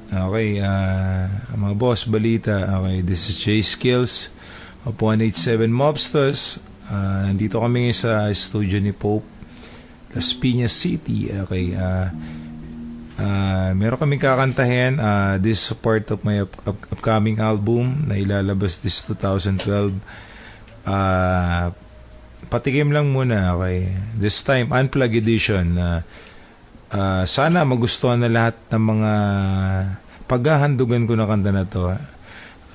Okay, mga boss, balita. Okay, this is Jay Skills of 187 Mobsters. Nandito kami sa studio ni Pope, Las Piñas City. Okay, meron kaming kakantahin. This is a part of my upcoming album na ilalabas this 2012. Patikim lang muna, okay. This time, Unplugged Edition. Sana magustuhan na lahat ng mga paghahandugan ko na kanta na to.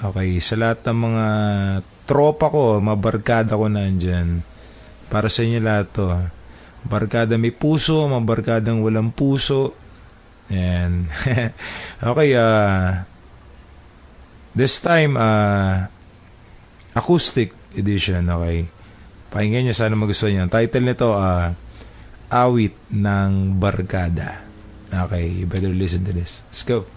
Okay, sa lahat ng mga tropa ko, mga barkada ko na andyan. Para sa inyo lahat to. Barkada may puso, mga barkadang walang puso. And okay, this time, acoustic edition, okay. Pakinggan nyo, sana magustuhan nyo. Title nito, Awit ng Barkada. Okay, you better listen to this. Let's go.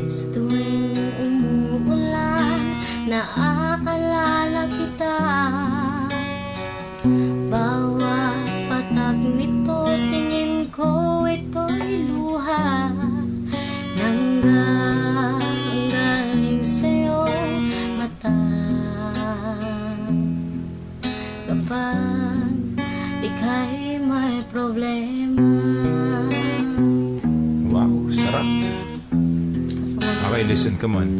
Sa tuwing umuulan, naaalala kita. Bawat patag nito, tingin ko ito'y luha. Nanggaling sa'yo mata. Kapag ika'y may problema. Wow, sarap. Okay, listen, come on.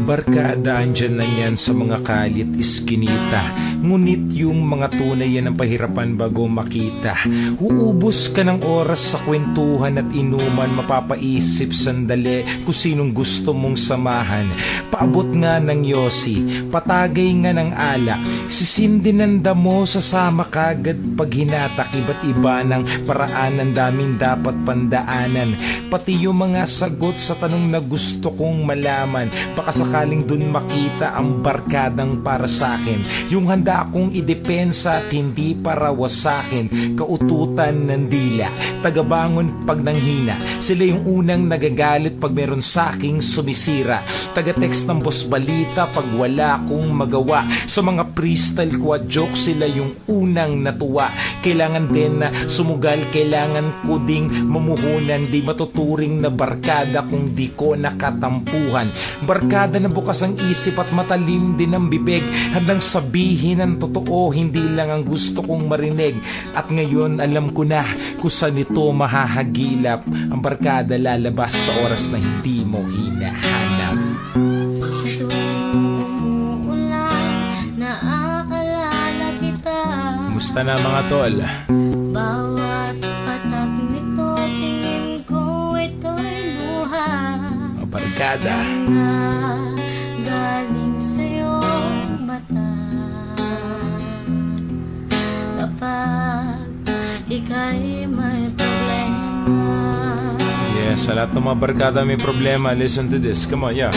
Barkada, andyan lang yan sa mga kalit iskinita. Ngunit yung mga tunay yan ang pahirapan bago makita. Uubos ka ng oras sa kwentuhan at inuman. Mapapaisip sandali kung sinong gusto mong samahan. Paabot nga ng yosi, patagay nga ng alak. Sisindi ng damo, sasama kagad pag hinatak. Iba't iba ng paraan, ang daming dapat pandaanan. Pati yung mga sagot sa tanong na gusto kong malaman. Baka sakaling dun makita ang barkadang para sa'kin. Yung handa akong idepensa at hindi para wasakin. Kaututan ng dila, tagabangon pag nanghina. Sila yung unang nagagalit pag meron sa'king sumisira. Taga-text ng boss balita pag wala akong magawa. Sa mga freestyle ko at joke, sila yung unang natuwa. Kailangan din na sumugal, kailangan ko ding mamuhunan. Di matuturing na barkada kung di ko nakatampuhan. Barkada na bukas ang isip at matalim din ang bibig. Handang sabihin ang totoo, hindi lang ang gusto kong marinig. At ngayon alam ko na kung saan ito mahahagilap. Ang barkada lalabas sa oras na hindi mo hinahanap. Sa tuwing umuulan, naaalala kita. Kumusta na mga tol? Bawat patag nito, tingin ko ito'y luha. Mga barkada. Galing sa'yo mata. Kapag ika'y may problema. Yeah, sa lahat ng mga barkada may problema, listen to this. Come on, yeah.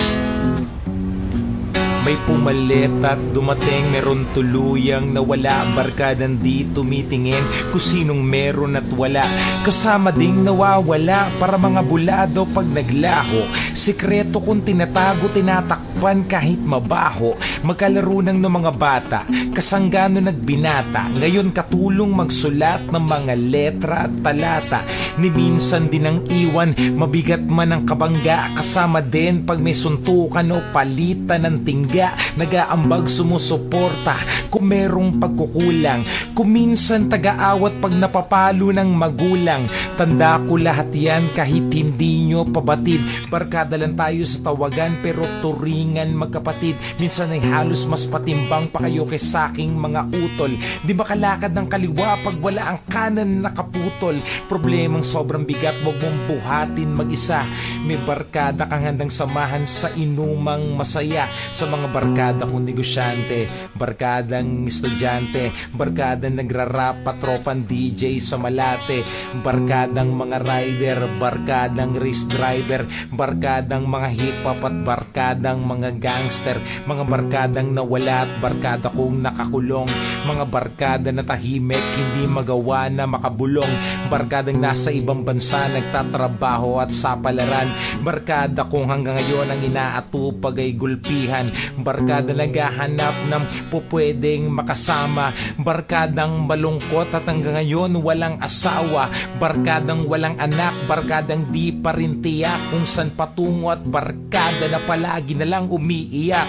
May pumalit at dumating, meron tuluyang nawala. Barkadang di tumitingin kung sinong meron at wala. Kasama ding nawawala para mga bulado pag naglaho. Sikreto kung tinatago, tinatakpan kahit mabaho. Magkalaro ng mga bata, kasanggano nagbinata. Ngayon katulong magsulat ng mga letra at talata. Ni minsan din ang iwan, mabigat man ang kabangga. Kasama din pag may suntukan o palitan ng tingga. Nagaambag sumusuporta kung merong pagkukulang. Kung minsan taga-awat pag napapalo ng magulang. Tanda ko lahat yan kahit hindi nyo pabatid. Barkada lang tayo sa tawagan pero turingan magkapatid. Minsan ay halos mas patimbang pa kayo kaysa aking mga utol. Di makalakad ng kaliwa pag wala ang kanan nakaputol. Problemang sobrang bigat, wag mong buhatin mag-isa. May barkada kang handang samahan sa inumang masaya. Sa mga barkada kong negosyante, barkadang estudyante, barkadang nagrarap, patropan DJ sa Malate, barkadang mga rider, barkadang race driver, barkadang mga hip-hop at barkadang mga gangster, mga barkadang nawala at barkada kong nakakulong, mga barkada na tahimik, hindi magawa na makabulong, barkadang nasa ibang bansa, nagtatrabaho at sa palaran, Barkada kong hanggang ngayon ang inaatupag ay gulpihan. Barkada naghahanap ng pupwedeng makasama. Barkadang malungkot at hanggang ngayon walang asawa. Barkadang walang anak, barkadang di pa rin tiyak kung saan patungo, at barkada na palagi na lang umiiyak.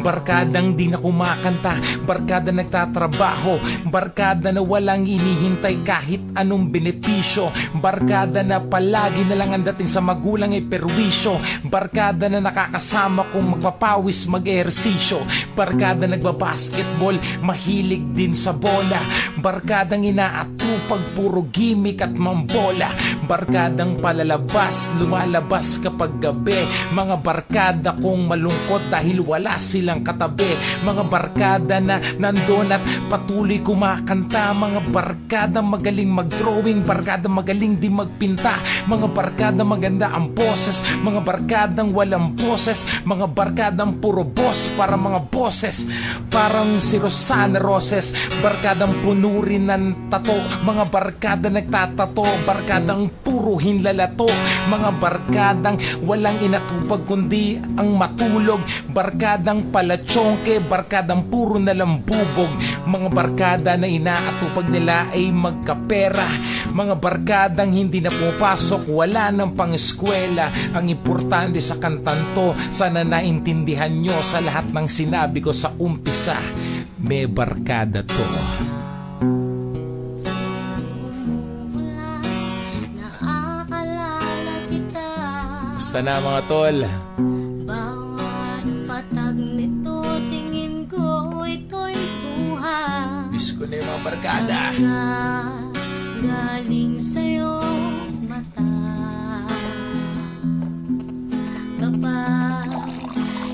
Barkadang di na kumakanta, barkada nagtatrabaho, barkada na walang inihintay kahit anong benepisyo. Barkada na palagi na lang ang dating sa magulang ay perwisyo. Barkada na nakakasama kung magpapawis mag-ehersisyo. Barkada nagbabasketball, mahilig din sa bola. Barkadang inaatupag, puro gimmick at mambola. Barkadang palalabas, lumalabas kapag gabi. Mga barkada kong malungkot dahil wala silang katabi. Mga barkada na nandun at patuloy kumakanta. Mga barkada magaling mag-drawing, barkada magaling di magpinta. Mga barkada maganda ang boses, mga barkadang walang boses. Mga barkadang puro boss para mga boses, parang si Rosana Roses. Barkadang puno rin ng tato, mga barkada nagtatato. Barkadang puro hinlalato, mga barkadang walang inatupag kundi ang matulog. Barkadang palatsongke, barkadang puro nalambubog. Mga barkada na inaatupag nila ay magkapera. Mga barkadang hindi na pumapasok, wala nang pang-eskwela. Ang importante sa kantang to, sana naintindihan nyo sa lahat ng sinabi ko sa umpisa. May barkada to. Naaalala kita. Basta na mga tol. Bawat patag nito, tingin ko ito'y buhay. Miss ko na yung mga barkada. Galing sa'yo mata. Kapag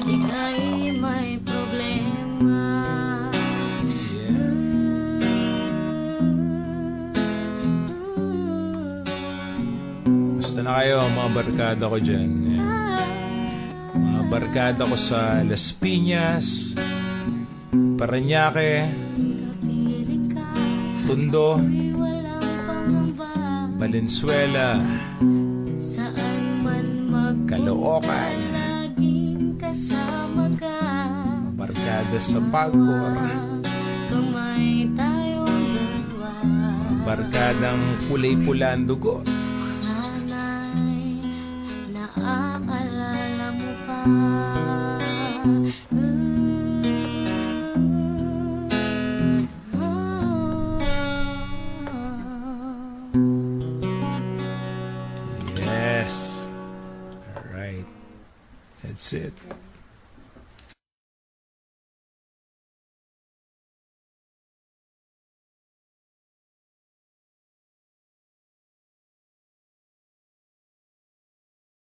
ika'y may problema, Basta na kayo mga barkada ko dyan. Mga barkada ko sa Las Piñas, Parañaque, kapiling ka, Tondo, ako'y walang pangamba. Valenzuela, Saan man magpunta, Caloocan, laging kasama ka. barkada sa Pagcor, Kamay tayong dalawa. barkadang kulay pula ang dugo.